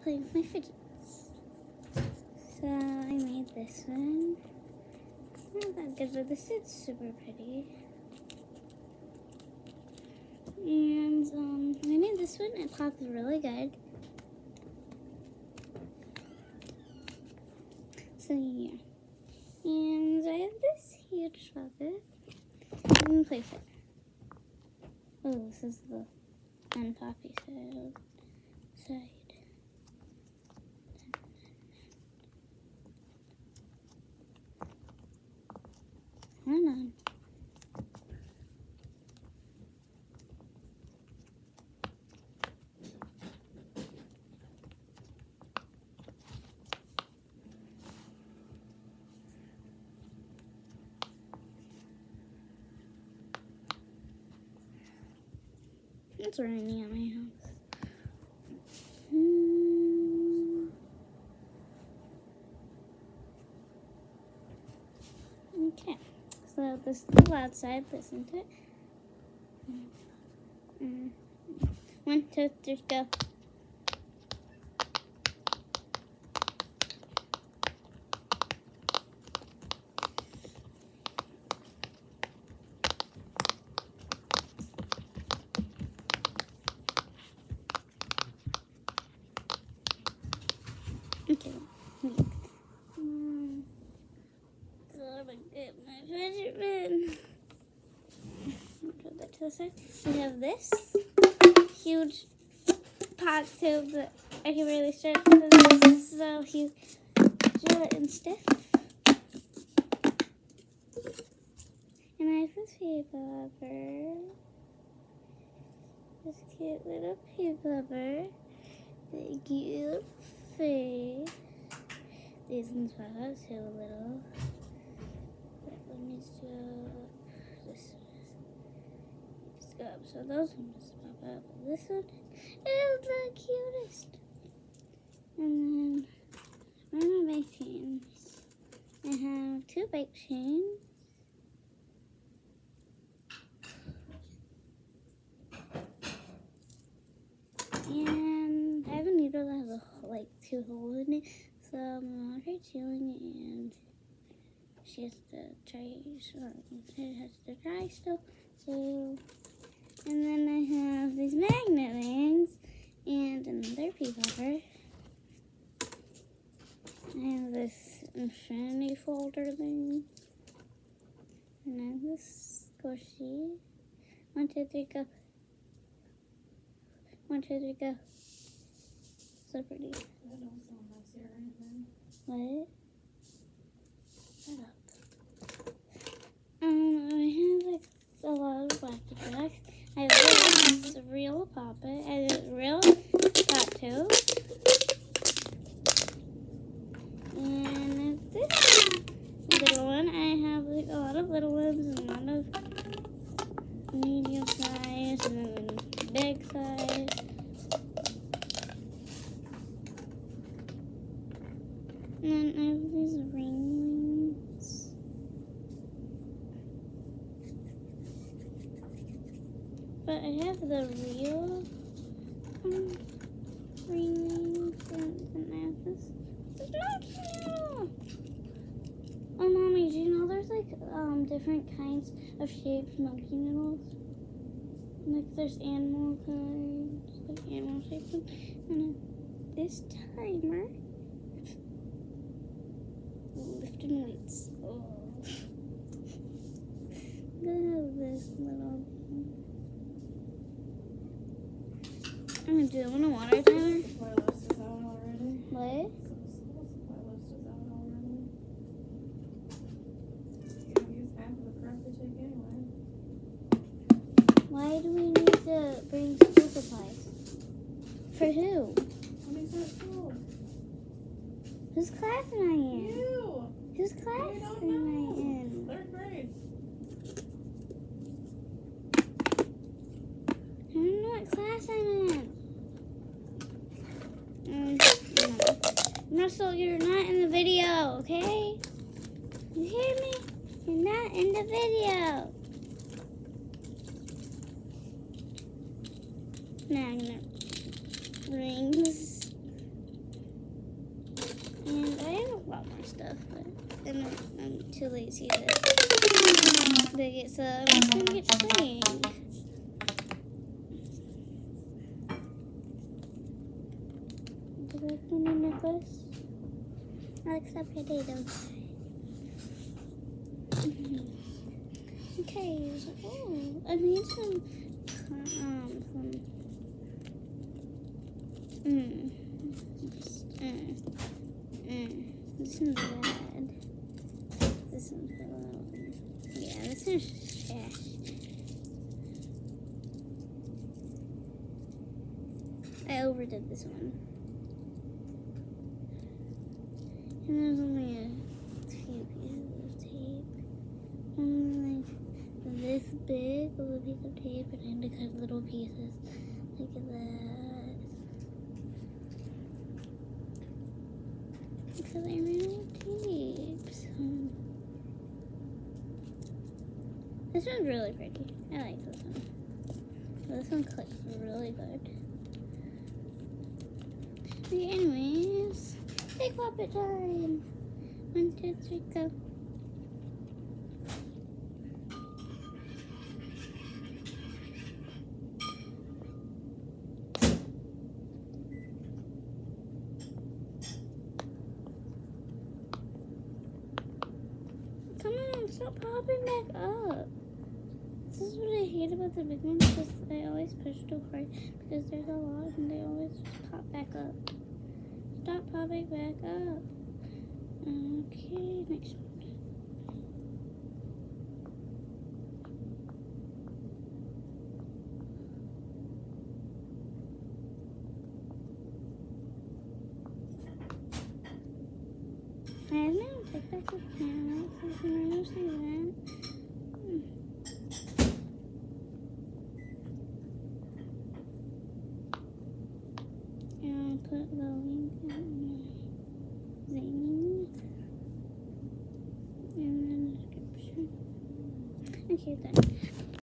play with my fidgets. So I made this one. Not that good, but this is super pretty. And I made this one. It popped really good. So yeah. And I have this huge puppet. I'm gonna play with it. Oh, this is the unpoppy side. Hold on. It's raining at my house. Okay, so this is the loud side. Listen to it. 1, 2, 3, go. Okay. So I get my fidget bin. Put that to the side. We have this huge pot tube that I can really stretch because it's so huge and stiff. And I have this paper. This cute little paper. The cute face. These ones pop out too a little. But let me show this. Just go up. So those ones pop out. But this one is the cutest. And then where are my bake chains? I have 2 bake chains. And I have a needle that has like 2 holes in it. So I'm gonna try chewing it, and she has to try. It has to try still. So, and then I have these magnet rings and another paper. I have this infinity folder thing, and I have this squishy. 1, 2, 3, go. 1, 2, 3, go. So pretty. What? Shut up. I have like a lot of wacky jacks. I have this real puppet. I have a real pot too. And this little one. I have like a lot of little ones and a lot of medium size and then big size. And then I have these rings. But I have the real rings, and I have this. It's not cute. Oh, Mommy, do you know there's like different kinds of shaped monkey noodles? Like there's animal kinds, like animal shaped ones. And this timer. Lifting weights. Oh. I'm gonna have this little. I'm gonna do it on a water timer. Supply list is out already. What? Supply list is out already. You don't use half of the crap they take anyway. Why do we need to bring school supplies? For who? When they start school. Whose class am I in? You! Whose class I don't am I know. in? 3rd grade. I don't know what class I'm in. Russell, you're not in the video, okay? You hear me? You're not in the video. Magnet rings. stuff, but then I'm too lazy to dig it, so I'm just gonna get playing. Do you like my new necklace? I like stuff potatoes. Okay, so, I made some this one's red. This one's blue. Yeah, this one's trash. I overdid this one. And there's only a few pieces of tape. Only like this big of a piece of tape, and I had to cut little pieces like that. Because I ran out of tape. So. This one's really pretty. I like this one. This one clicks really good. Okay, anyways, big puppet time. 1, 2, 3, go. Come on, stop popping back up. This is what I hate about the big ones, because I always push too hard, because there's a lot and they always just pop back up. Stop popping back up. Okay, next one. I have now take back the camera, so you can really see that. And I'll put the link in the description. Okay, done.